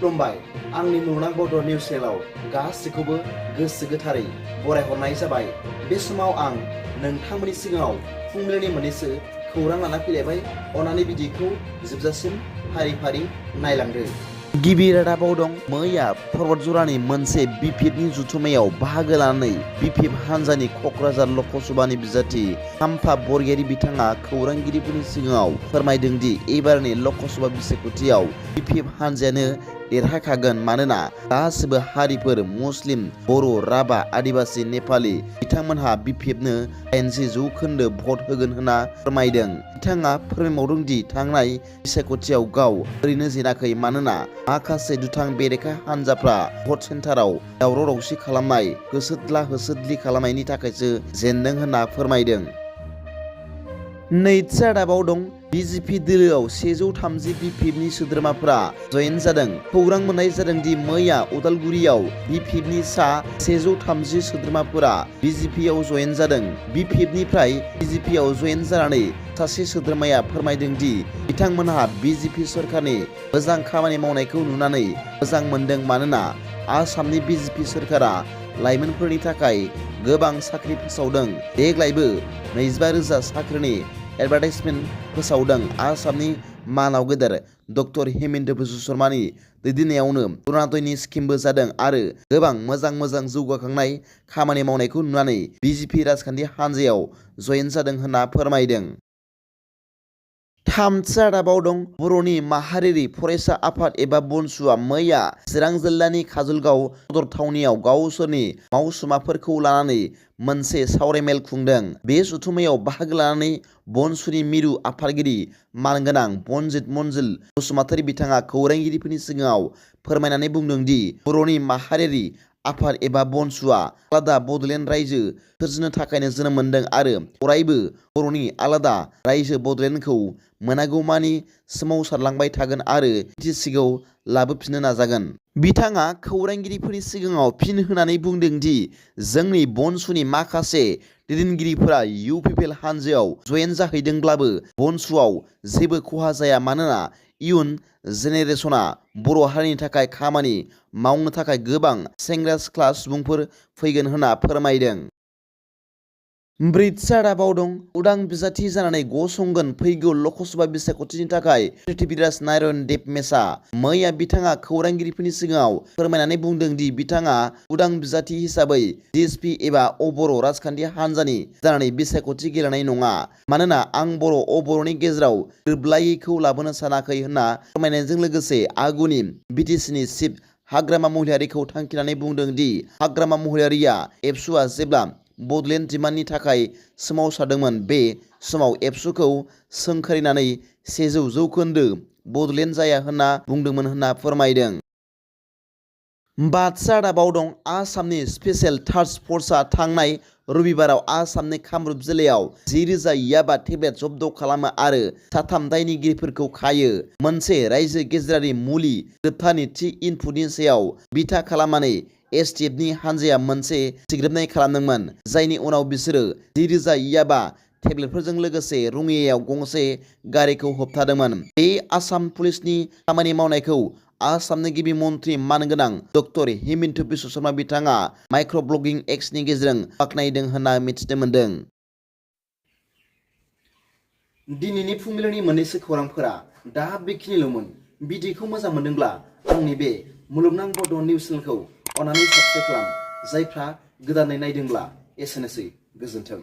खुलुमबाय आंनि मुलुगनां बड' निउस चेनेलाव गासैखौबो गोसो गोथारै बरायहरनाय जाबाय। बे समाव आं नोंथांमोननि सिगाङाव फुंबिलिनि मोननैसो खौरां लाना फैलायबाय। अन्नानै भिडिअखौ जोबजासिम फारि फारि नायलांदो। गिबि रादाबाव दं मैया पर्बतजरानि मोनसे बिपिएफनि जुथुमायाव बाहागो लानानै बिपिएफ हानजानि क'क्राझार लकसभानि बिजाथि हाम्फा बरगयारी बिथाङा खौरांगिरिफोरनि सिगाङाव फोरमायदों दि एबारनि लकसभा बिसायख'थियाव बिपिएफ हानजायानो देरहाखागोन मानोना गासिबो हारिफोर मुस्लिम बर' राभा आदिबासि नेपालि बिथांमोनहा बिपिएफनो 80% भट होगोन होनना फोरमायदों। बिथाङा फोरमायबावदों दि थांनाय बिसायख'थियाव गाव ओरैनो जेनाखै मानोना माखासे दुथां बेरेखा हानजाफ्रा भट सेन्टाराव दावराव दावसि खालामनाय होसोद्ला होसोद्लि खालामनायनि थाखायसो जेनदों होनना फोरमायदों। नैथि रादाबाव दं बिजेपि दोलोआव 130 बिपिएफनि सोद्रोमाफोरा जयेन जादों। खौरां मोननाय जादों दि मैया उदालगुरियाव बिपिएफनि सा 130 सोद्रोमाफोरा बिजेपिआव जयेन जादों। बिपिएफनिफ्राय बिजेपिआव जयेन जानानै सासे सोद्रोमाया फोरमायदों दि बिथांमोनहा बिजेपि सरकारनि मोजां खामानि मावनायखौ नुनानै मोजां मोनदों मानोना आसामनि बिजेपि सरकारा लाइमोनफोरनि थाखाय गोबां साख्रि फोसावदों। देग्लायबो 25,000 साख्रिनि एडभार्टाइजमेन्ट फोसावदों। आसामनि मानाव गेदेर डक्टर हेमन्त बिश्व शर्मानि दैदेननायावनो अरुणोदयनि स्किमबो जादों आरो गोबां मोजां जौगाखांनाय खामानि मावनायखौ नुनानै बिजेपि राजखान्थि हानजायाव जयेन जादों होनना फोरमायदों। थामथि रादाबाव दं बर'नि माहारियारि फरायसा आफाद एबा बनसुआ मैया चिरां जिल्लानि काजलगाव सदर थावनियाव गावसोरनि मावसुमाफोरखौ लानानै मोनसे सावरायमेल खुंदों। बे जथुम्मायाव बाहागो लानानै बनसुनि मिरु आफादगिरि मानगोनां बनजित मन्जिल बसुमतारी बिथाङा खौरांगिरिफोरनि सिगाङाव फोरमायनानै बुंदों दि बर'नि माहारियारि आफाद एबा बनसुआ आलादा बड'लेण्ड रायजो सोरजिनो थाखायनो जोनोम मोनदों आरो अरायबो बर'नि आलादा रायजो बड'लेण्डखौ मोनागौमानि सोमावसारलांबाय थागोन आरो बिटिसिखौ लाबोफिननो नाजागोन। बिथाङा खौरांगिरिफोरनि सिगाङाव फिन होनानै बुंदों दि जोंनि बनसुनि माखासे दैदेनगिरिफोरा UPPL हानजायाव जयेन जाहैदोंब्लाबो बनसुआव जेबो खहा जाया मानोना इयुन जेनेरेसना बर' हारिनि थाखाय खामानि मावनो थाखाय गोबां सेंग्रा सिख्ला सुबुंफोर फैगोन होनना फोरमायदों। ब्रैथि रादाबाव दं उदां बिजाथि जानानै गसंगोन फैगौ लकसभा बिसायख'थिनि थाखाय पृथ्वीराज नारायण देबमेशआ मैया बिथाङा खौरांगिरिफोरनि सिगाङाव फोरमायनानै बुंदों दि बिथाङा उदां बिजाथि हिसाबै DSP एबा अबर' राजखान्थि हानजानि जानानै बिसायख'थि गेलेनाय नङा मानोना आं बर' अबर'नि गेजेराव गोरोबलायैखौ लाबोनो सानाखै होनना फोरमायनायजों लोगोसे आगुनि बिटिसिनि चिफ हाग्रामा महिलारिखौ थांखिनानै बुंदों दि हाग्रामा महिलारिया एबसुआ जेब्ला बड'लेण्ड डिमान्डनि थाखाय सोमावसारदोंमोन बे समाव एबसुखौ सोंखारिनानै 100% बड'लेण्ड जाया होनना बुंदोंमोन होनना फोरमायदों। बाथि रादाबाव दं आसामनि स्पेशेल टास्क फर्सआ थांनाय रबिबाराव आसामनि कामरुप जिल्लायाव 10,000 याबा टेब्लेट जब्द खालामो आरो 3 दायनिगिरिफोरखौ खायो। मोनसे रायजो गेजेरारि मुलि गोरोबथानि थि इनपुटनि सायाव बिथा खालामनानै STFनि हानजाया मोनसे सिग्रोमनाय खालामदोंमोन जायनि उनाव बिसोरो 10,000 याबा टेब्लेटफोरजों लोगोसे रङियायाव गंसे गारिखौ होबथादोंमोन। बे आसाम पुलिसनि खामानि मावनायखौ आसामनि गिबि मन्थ्रि मानगोनां डक्टर हेमन्त बिश्व शर्मा बिथाङा माइक्र' ब्लगिं एक्सनि गेजेरजों बाख्नायदों होनना मिथिनो मोन्दों। दिनैनि फुंबिलिनि मोननैसो खौरांफोरा दा बेखिनिल'मोन। भिडिअखौ मोजां मोनदोंब्ला आंनि बे मुलुगनां बड' निउस चेनेलखौ अन्नानै साबस्क्राइब खालाम। जायफ्रा गोदानै नायदोंब्ला एसेनोसै गोजोन्थों।